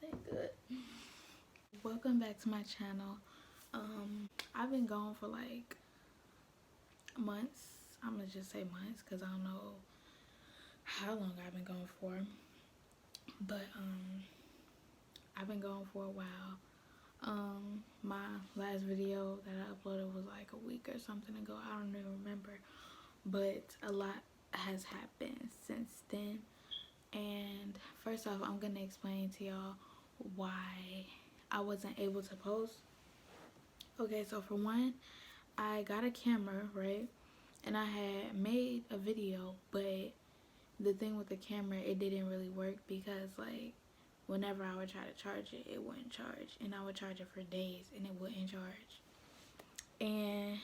Okay, good. Welcome back to my channel. I've been gone for like months. I'm gonna just say months because I don't know how long I've been gone for. But I've been gone for a while. My last video that I uploaded was like a week or something ago. I don't even remember. But a lot has happened since then. And first off, I'm gonna explain to y'all why I wasn't able to post. Okay, so for one, I got a camera, right? And I had made a video, but the thing with the camera, it didn't really work because like whenever I would try to charge it, it wouldn't charge. And I would charge it for days and it wouldn't charge. And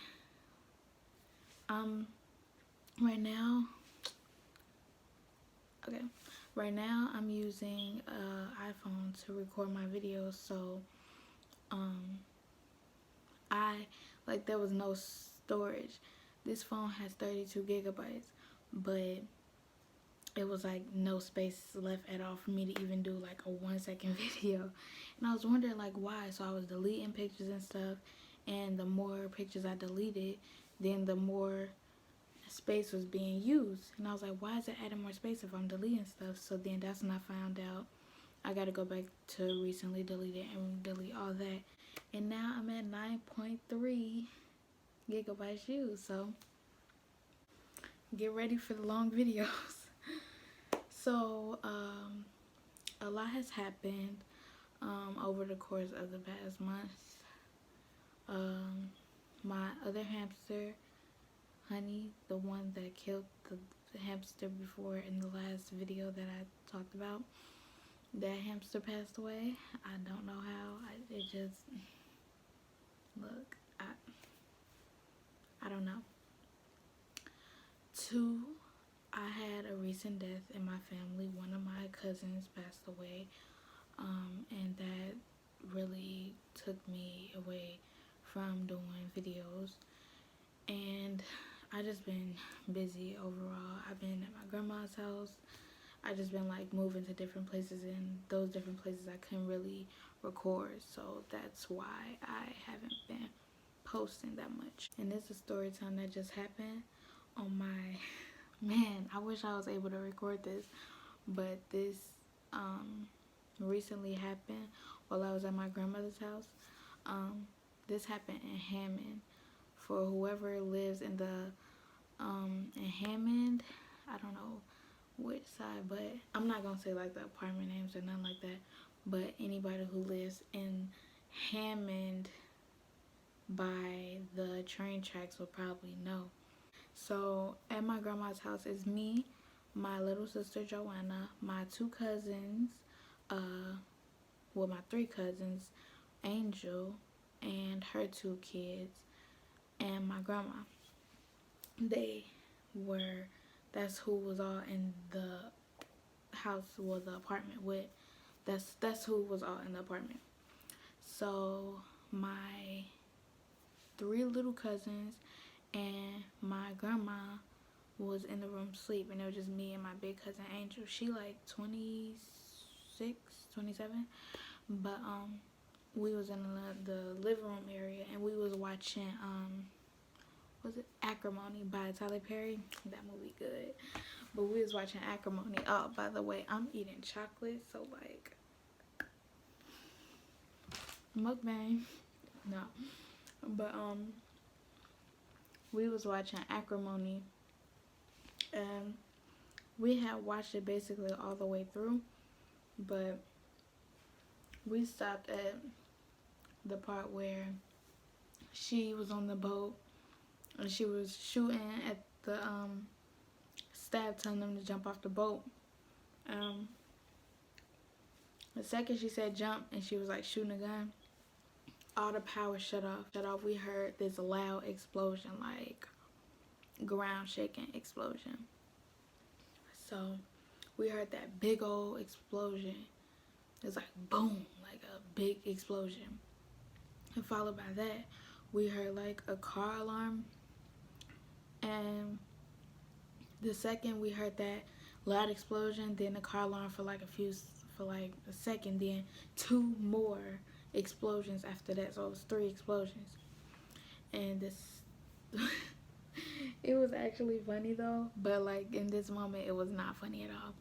right now, okay, right now I'm using an iPhone to record my videos, so there was no storage. This phone has 32 gigabytes, but it was like no space left at all for me to even do like a 1 second video. And I was wondering like why. So I was deleting pictures and stuff, and the more pictures I deleted, then the more space was being used. And I was like, why is it adding more space if I'm deleting stuff? So then that's when I found out I gotta go back to recently delete it and delete all that. And now I'm at 9.3 gigabytes used. So get ready for the long videos. So a lot has happened over the course of the past months. My other hamster, Honey, the one that killed the hamster before in the last video that I talked about, that hamster passed away. I don't know how. It just, look, I don't know. Two, I had a recent death in my family. One of my cousins passed away, and that really took me away from doing videos. And I just been busy overall. I've been at my grandma's house. I just been like moving to different places, and those different places I couldn't really record, so that's why I haven't been posting that much. And this is a story time that just happened on my man. I wish I was able to record this, but this recently happened while I was at my grandmother's house. This happened in Hammond. For whoever lives in the in Hammond, I don't know which side, but I'm not gonna say like the apartment names or nothing like that, but anybody who lives in Hammond by the train tracks will probably know. So at my grandma's house is me, my little sister Joanna, my two cousins, my three cousins, Angel and her two kids, and my grandma. That's who was all in the house, well, the apartment with. That's who was all in the apartment. So my three little cousins and my grandma was in the room sleep, and it was just me and my big cousin Angel. She like 26, 27, but we was in the living room area, and we was watching was it Acrimony by Tyler Perry? That movie good. But we was watching Acrimony. Oh, by the way, I'm eating chocolate, so like mukbang. No. But we was watching Acrimony, and we had watched it basically all the way through, but we stopped at the part where she was on the boat and she was shooting at the staff, telling them to jump off the boat. The second she said jump and she was like shooting a gun, all the power shut off. We heard this loud explosion, like ground shaking explosion. So we heard that big old explosion. It was like boom, like a big explosion. And followed by that, we heard like a car alarm. And the second we heard that loud explosion, then the car alarm for like a for like a second, then 2 more explosions after that. So it was 3 explosions. And this it was actually funny though, but like in this moment it was not funny at all.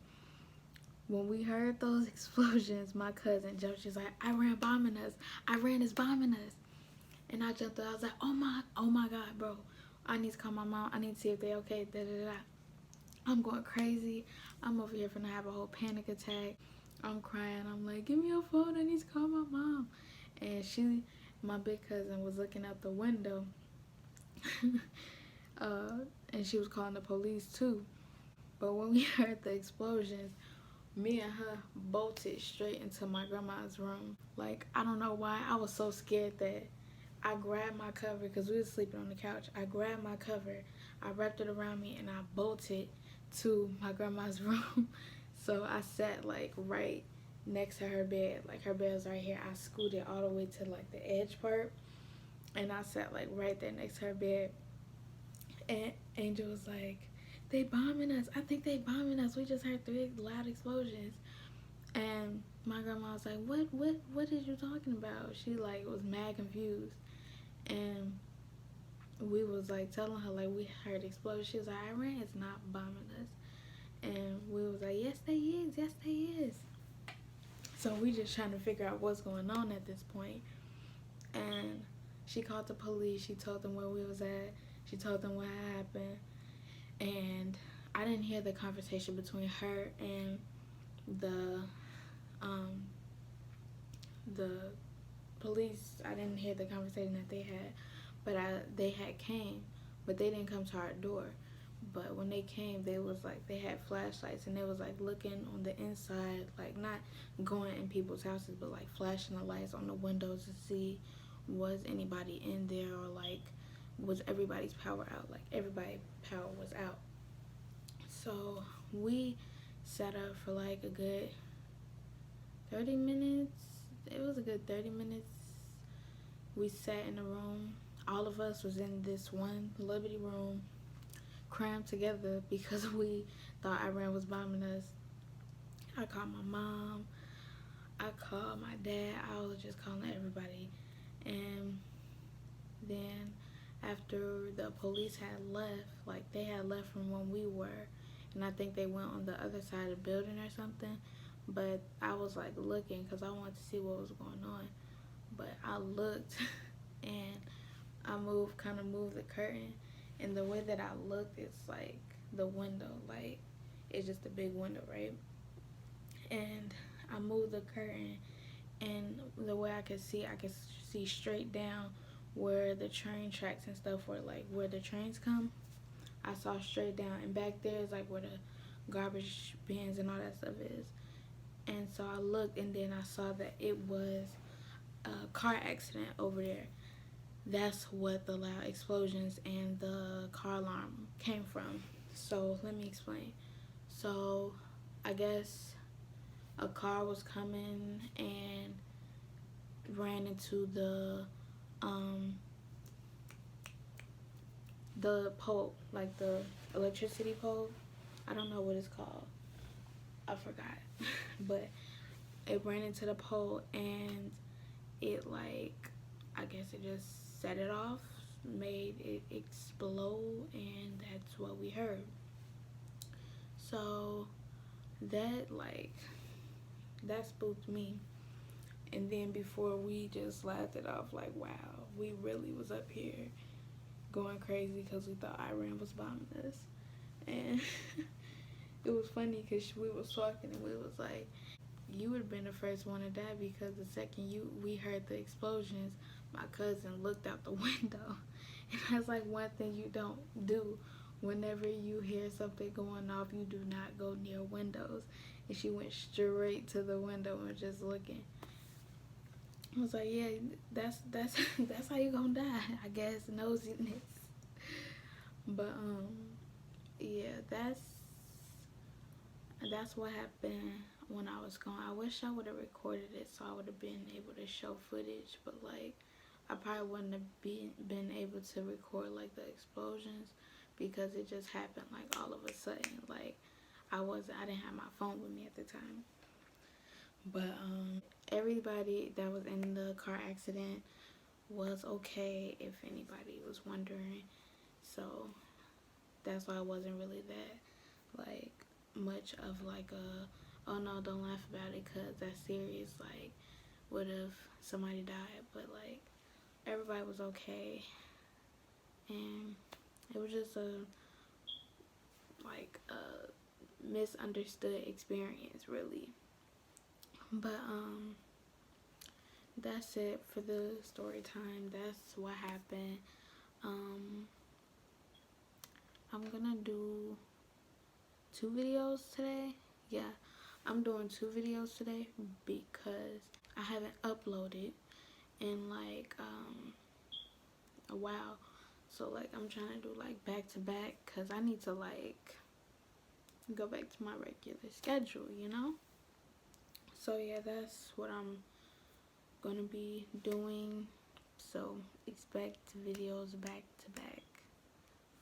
When we heard those explosions, my cousin jumped. She's like, "Iran bombing us. Iran is bombing us." And I jumped up. I was like, oh my God, bro. I need to call my mom. I need to see if they okay. Da da da. I'm going crazy. I'm over here finna have a whole panic attack. I'm crying. I'm like, "Give me your phone. I need to call my mom." And my big cousin, was looking out the window. And she was calling the police too. But when we heard the explosions, me and her bolted straight into my grandma's room. Like, I don't know why. I was so scared that I grabbed my cover because we were sleeping on the couch. I grabbed my cover, I wrapped it around me, and I bolted to my grandma's room. So I sat like right next to her bed. Like her bed was right here. I scooted all the way to like the edge part, and I sat like right there next to her bed. And Angel was like, "They bombing us. I think they bombing us. We just heard 3 loud explosions." And my grandma was like, what is you talking about? She like was mad confused. And we was like telling her like we heard explosions. She was like, "Iran is not bombing us." And we was like, "Yes they is, yes they is." So we just trying to figure out what's going on at this point. And she called the police. She told them where we was at. She told them what happened. And I didn't hear the conversation between her and the the police. I didn't hear the conversation that they had, but they had came, but they didn't come to our door. But when they came, they was like, they had flashlights, and they was like looking on the inside, like not going in people's houses, but like flashing the lights on the windows to see was anybody in there, or like was everybody's power out. Like everybody's power was out. So we sat up for like a good 30 minutes. It was a good 30 minutes. We sat in a room. All of us was in this one little bitty room, crammed together because we thought Iran was bombing us. I called my mom. I called my dad. I was just calling everybody. And then after the police had left, like they had left from when we were, and I think they went on the other side of the building or something. But I was like looking because I wanted to see what was going on. But I looked and I kind of moved the curtain, and the way that I looked, it's like the window, like it's just a big window, right? And I moved the curtain, and the way I could see straight down where the train tracks and stuff were, like where the trains come. I saw straight down, and back there is like where the garbage bins and all that stuff is. And so I looked, and then I saw that it was a car accident over there. That's what the loud explosions and the car alarm came from. So let me explain. So I guess a car was coming and ran into the pole, like the electricity pole. I don't know what it's called. I forgot. But it ran into the pole, and it like, I guess it just set it off, made it explode, and that's what we heard. So that spooked me. And then before, we just laughed it off like, wow, we really was up here going crazy because we thought Iran was bombing us. And it was funny because we was talking, and we was like, you would have been the first one to die, because the second we heard the explosions, my cousin looked out the window. And that's like one thing you don't do. Whenever you hear something going off, you do not go near windows. And she went straight to the window and just looking. I was like, yeah, that's that's how you gonna die, I guess, nosiness. But yeah, that's what happened when I was gone. I wish I would have recorded it so I would have been able to show footage, but like I probably wouldn't have been able to record like the explosions, because it just happened like all of a sudden. Like I didn't have my phone with me at the time. But everybody that was in the car accident was okay, if anybody was wondering. So that's why it wasn't really that like much of like a, oh no, don't laugh about it because that's serious. Like, what if somebody died? But like everybody was okay, and it was just a like a misunderstood experience, really. But that's it for the story time. That's what happened. um I'm gonna do 2 videos today. Yeah, I'm doing 2 videos today because I haven't uploaded in like a while. So like I'm trying to do like back to back because I need to like go back to my regular schedule, you know? So yeah, that's what I'm gonna be doing. So expect videos back to back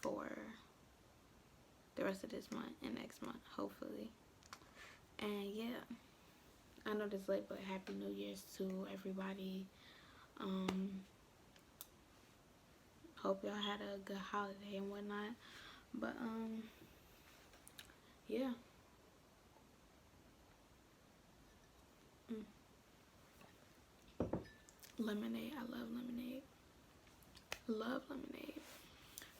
for the rest of this month and next month, hopefully. And yeah, I know this late, but Happy New Year's to everybody. Um, Hope y'all had a good holiday and whatnot. But yeah. Mm. Lemonade. I love lemonade. Love lemonade.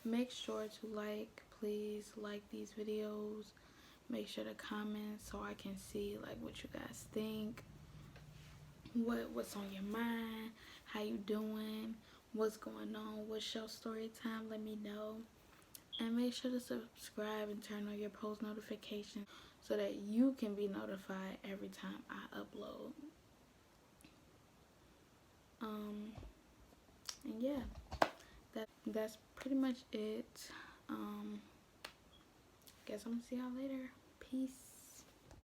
Make sure to like, please like these videos. Make sure to comment so I can see like what you guys think. What's on your mind? How you doing? What's going on? What's your story time? Let me know. And make sure to subscribe and turn on your post notifications so that you can be notified every time I upload. And yeah, that's pretty much it. Guess I'm gonna see y'all later. Peace.